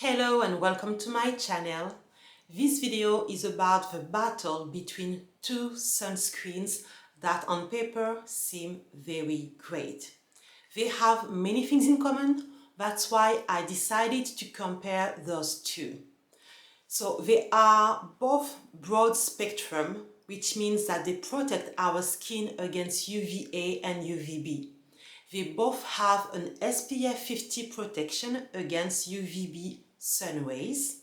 Hello and welcome to my channel. This video is about the battle between two sunscreens that on paper seem very great. They have many things in common, that's why I decided to compare those two. So they are both broad spectrum, which means that they protect our skin against UVA and UVB. They both have an SPF 50 protection against UVB sun rays.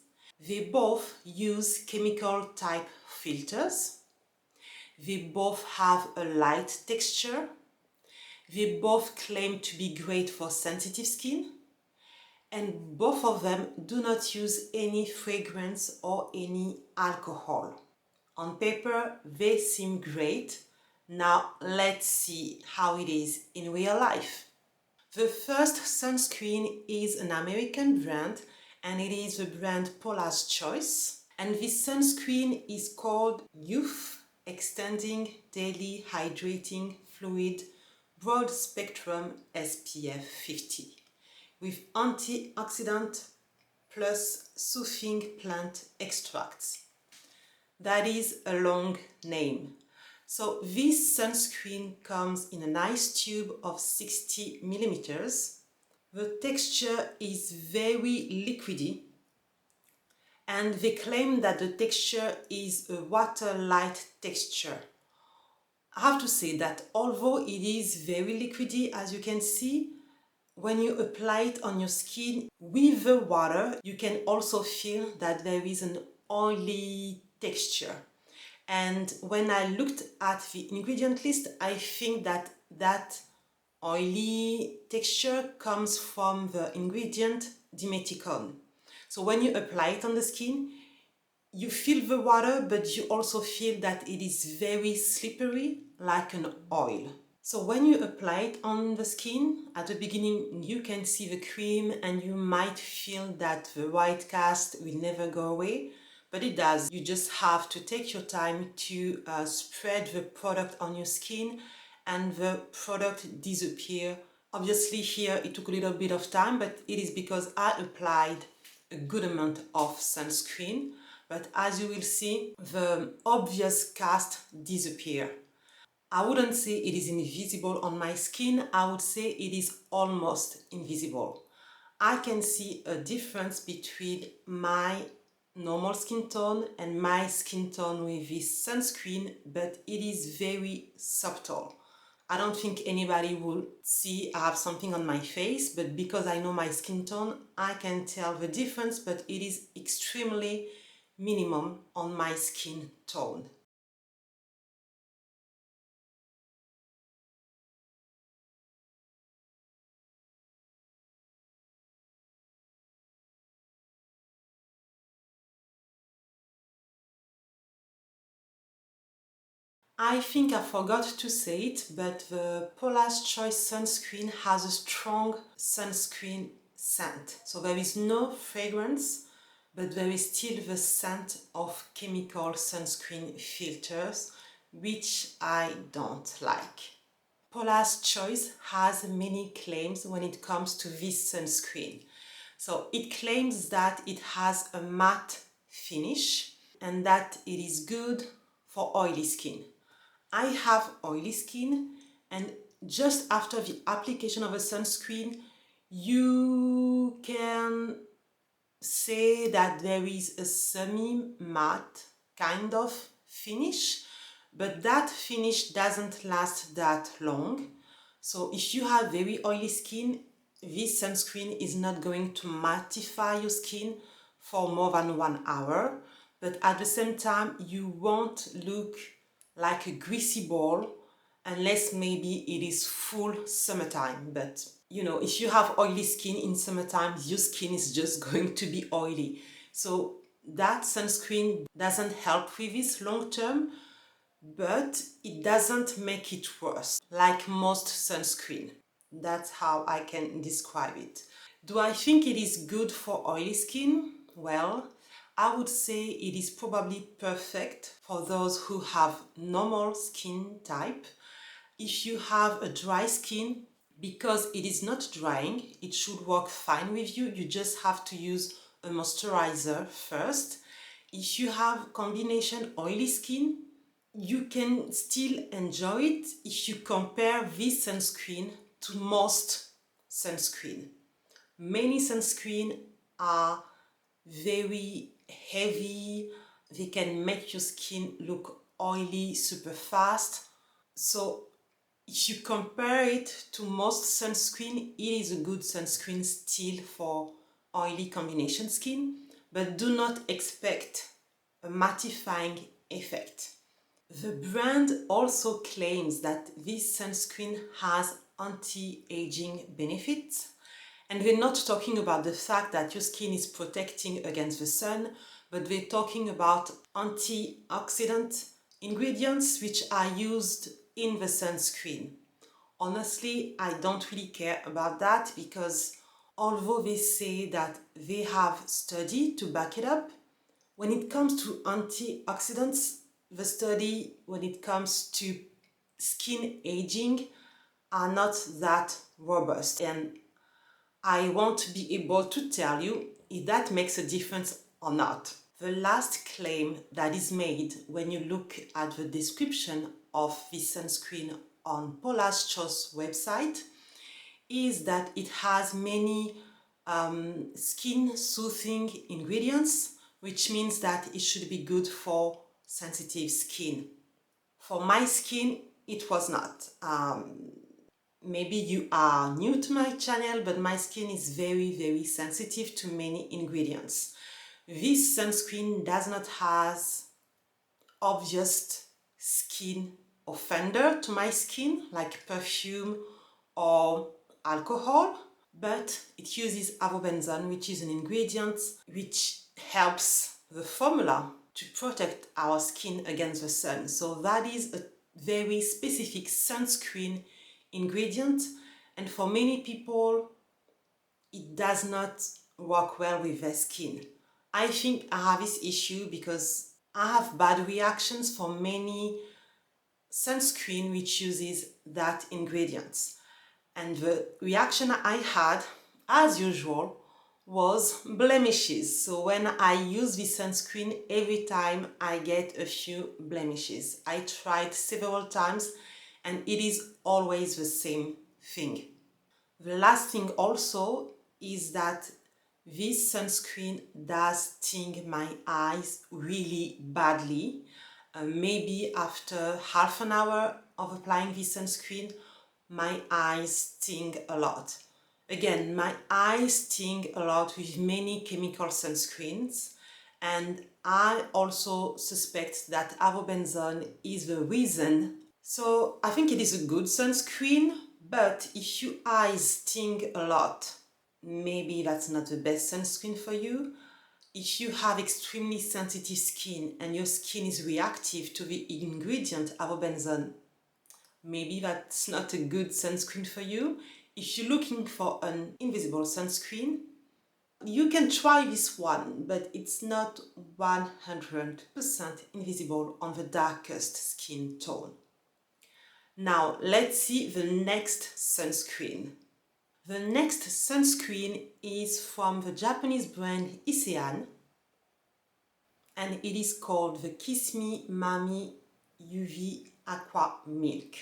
They both use chemical type filters. They both have a light texture. They both claim to be great for sensitive skin. And both of them do not use any fragrance or any alcohol. On paper, they seem great. Now let's see how it is in real life. The first sunscreen is an American brand and it is the brand Paulas Choice. And this sunscreen is called Youth Extending Daily Hydrating Fluid Broad Spectrum SPF 50 with antioxidant plus soothing plant extracts. That is a long name. So this sunscreen comes in a nice tube of 60 millimeters. The texture is very liquidy and they claim that the texture is a water-light texture. I have to say that although it is very liquidy, as you can see, when you apply it on your skin with the water, you can also feel that there is an oily texture. And when I looked at the ingredient list, I think that that oily texture comes from the ingredient dimeticone. So when you apply it on the skin, you feel the water, but you also feel that it is very slippery, like an oil. So when you apply it on the skin, at the beginning you can see the cream and you might feel that the white cast will never go away, but it does. You just have to take your time to spread the product on your skin and the product disappear. Obviously here it took a little bit of time, but it is because I applied a good amount of sunscreen. But as you will see, the obvious cast disappear. I wouldn't say it is invisible on my skin, I would say it is almost invisible. I can see a difference between my normal skin tone and my skin tone with this sunscreen, but it is very subtle. I don't think anybody will see I have something on my face, but because I know my skin tone, I can tell the difference, but it is extremely minimum on my skin tone. I think I forgot to say it, but the Paula'S Choice sunscreen has a strong sunscreen scent. So there is no fragrance, but there is still the scent of chemical sunscreen filters, which I don't like. Paula'S Choice has many claims when it comes to this sunscreen. So it claims that it has a matte finish and that it is good for oily skin. I have oily skin and just after the application of a sunscreen, you can say that there is a semi-matte kind of finish, but that finish doesn't last that long. So if you have very oily skin, this sunscreen is not going to mattify your skin for more than 1 hour, but at the same time you won't look like a greasy ball unless maybe it is full summertime. But you know, if you have oily skin in summertime, your skin is just going to be oily. So that sunscreen doesn't help with this long term, but it doesn't make it worse, like most sunscreen. That's how I can describe it. Do I think it is good for oily skin? Well, I would say it is probably perfect for those who have normal skin type. If you have a dry skin, because it is not drying, it should work fine with you. You just have to use a moisturizer first. If you have combination oily skin, you can still enjoy it if you compare this sunscreen to most sunscreen. Many sunscreen are very heavy, they can make your skin look oily super fast. So if you compare it to most sunscreen, it is a good sunscreen still for oily combination skin, but do not expect a mattifying effect. The brand also claims that this sunscreen has anti-aging benefits, and we're not talking about the fact that your skin is protecting against the sun, but we're talking about antioxidant ingredients which are used in the sunscreen. Honestly, I don't really care about that because although they say that they have study to back it up, when it comes to antioxidants, the study when it comes to skin aging are not that robust, and I won't be able to tell you if that makes a difference or not. The last claim that is made when you look at the description of this sunscreen on Paulas Choice website is that it has many skin soothing ingredients, which means that it should be good for sensitive skin. For my skin, it was not. Maybe you are new to my channel, but my skin is very sensitive to many ingredients. This sunscreen does not have obvious skin offender to my skin like perfume or alcohol, but it uses avobenzone, which is an ingredient which helps the formula to protect our skin against the sun. So that is a very specific sunscreen ingredient, and for many people it does not work well with their skin. I think I have this issue because I have bad reactions for many sunscreen which uses that ingredient. And the reaction I had, as usual, was blemishes. So when I use this sunscreen, every time I get a few blemishes. I tried several times and it is always the same thing. The last thing also is that this sunscreen does sting my eyes really badly. Maybe after half an hour of applying this sunscreen, my eyes sting a lot. Again, my eyes sting a lot with many chemical sunscreens, and I also suspect that avobenzone is the reason. So I think it is a good sunscreen, but if your eyes sting a lot, maybe that's not the best sunscreen for you. If you have extremely sensitive skin and your skin is reactive to the ingredient avobenzone, maybe that's not a good sunscreen for you. If you're looking for an invisible sunscreen, you can try this one, but it's not 100% invisible on the darkest skin tone. Now let's see the next sunscreen. The next sunscreen is from the Japanese brand Issehan, and it is called the Kiss Me Mami UV Aqua Milk.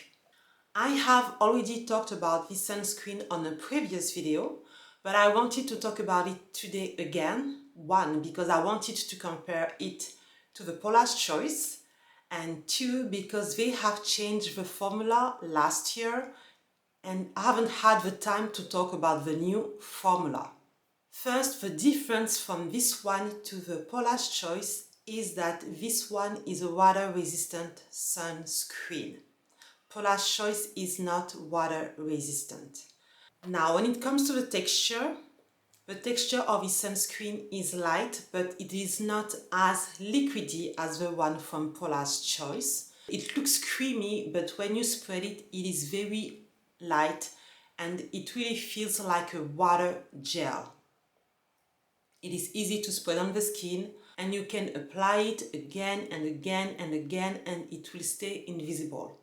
I have already talked about this sunscreen on a previous video, but I wanted to talk about it today again. One, because I wanted to compare it to the Paulas Choice, and two, because they have changed the formula last year and I haven't had the time to talk about the new formula. First, the difference from this one to the Paulas Choice is that this one is a water-resistant sunscreen. Paulas Choice is not water resistant. Now, when it comes to the texture of this sunscreen is light, but it is not as liquidy as the one from Paulas Choice. It looks creamy, but when you spread it, it is very light and it really feels like a water gel. It is easy to spread on the skin and you can apply it again and again and again and it will stay invisible.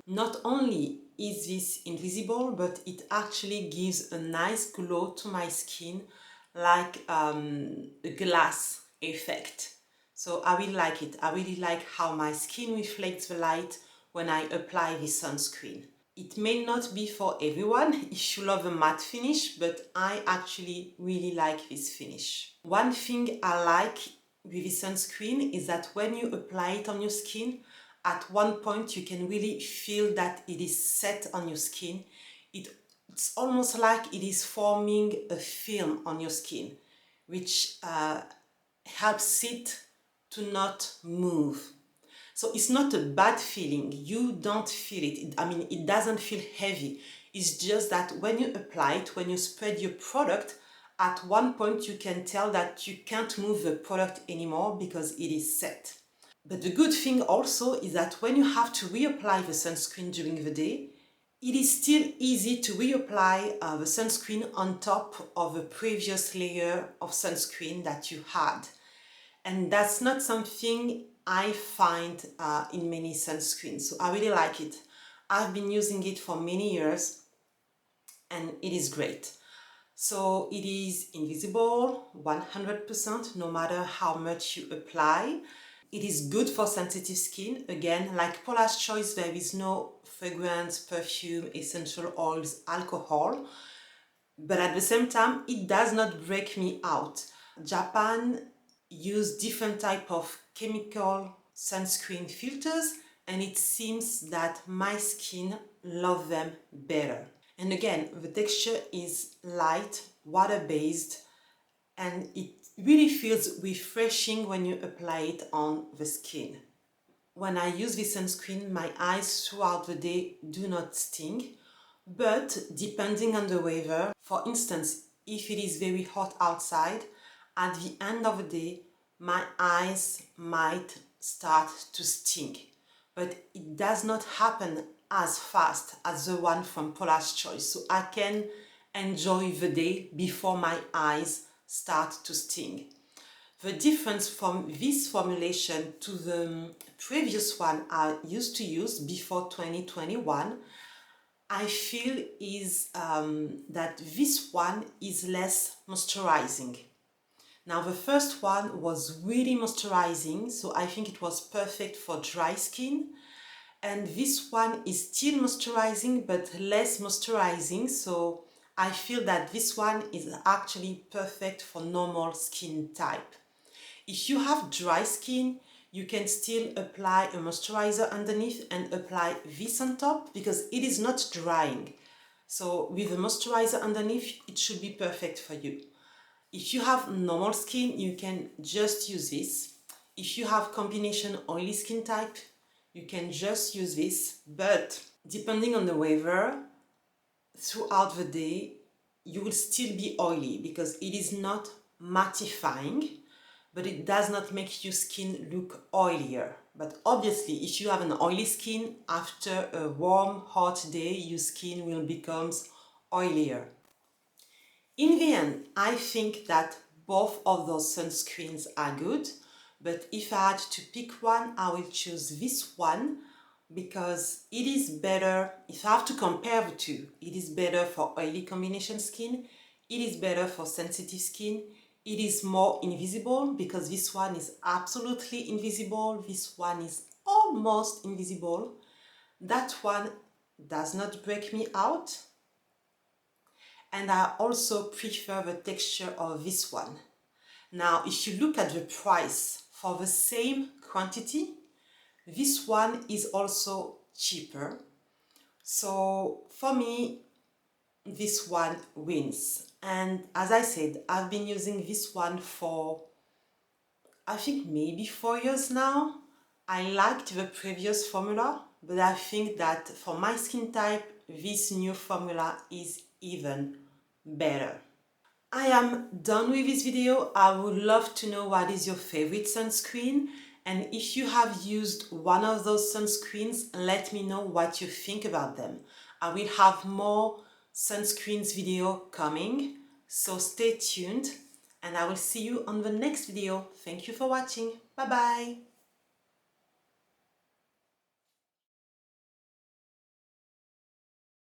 Not only is this invisible, but it actually gives a nice glow to my skin, like a glass effect. So I really like it. I really like how my skin reflects the light when I apply this sunscreen. It may not be for everyone if you love a matte finish, but I actually really like this finish. One thing I like with this sunscreen is that when you apply it on your skin, at one point you can really feel that it is set on your skin. It's almost like it is forming a film on your skin, which helps it to not move. So it's not a bad feeling. You don't feel it. I mean, it doesn't feel heavy. It's just that when you apply it, when you spread your product, at one point you can tell that you can't move the product anymore because it is set. But the good thing also is that when you have to reapply the sunscreen during the day, it is still easy to reapply the sunscreen on top of the previous layer of sunscreen that you had. And that's not something I find in many sunscreens. So I really like it. I've been using it for many years and it is great. So it is invisible 100% no matter how much you apply. It is good for sensitive skin. Again, like Paulas Choice, there is no fragrance, perfume, essential oils, alcohol. But at the same time, it does not break me out. Japan use different type of chemical sunscreen filters, and it seems that my skin love them better. And again, the texture is light, water-based, and it really feels refreshing when you apply it on the skin. When I use this sunscreen, my eyes throughout the day do not sting, but depending on the weather, for instance, if it is very hot outside, at the end of the day, my eyes might start to sting. But it does not happen as fast as the one from Paulas Choice, so I can enjoy the day before my eyes start to sting. The difference from this formulation to the previous one I used to use before 2021, I feel is that this one is less moisturizing. Now the first one was really moisturizing, so I think it was perfect for dry skin. And this one is still moisturizing but less moisturizing, so I feel that this one is actually perfect for normal skin type. If you have dry skin, you can still apply a moisturizer underneath and apply this on top because it is not drying. So with a moisturizer underneath, it should be perfect for you. If you have normal skin, you can just use this. If you have combination oily skin type, you can just use this. But depending on the weather, throughout the day, you will still be oily because it is not mattifying, but it does not make your skin look oilier. But obviously, if you have an oily skin, after a warm, hot day, your skin will become oilier. In the end, I think that both of those sunscreens are good, but if I had to pick one, I will choose this one because it is better. If I have to compare the two, it is better for oily combination skin, it is better for sensitive skin, it is more invisible because this one is absolutely invisible, this one is almost invisible. That one does not break me out. And I also prefer the texture of this one. Now, if you look at the price for the same quantity, this one is also cheaper. So for me, this one wins. And as I said, I've been using this one for, I think maybe 4 years now. I liked the previous formula, but I think that for my skin type, this new formula is even better. I am done with this video. I would love to know what is your favorite sunscreen, and if you have used one of those sunscreens, let me know what you think about them. I will have more sunscreens video coming, so stay tuned and I will see you on the next video. Thank you for watching. Bye bye.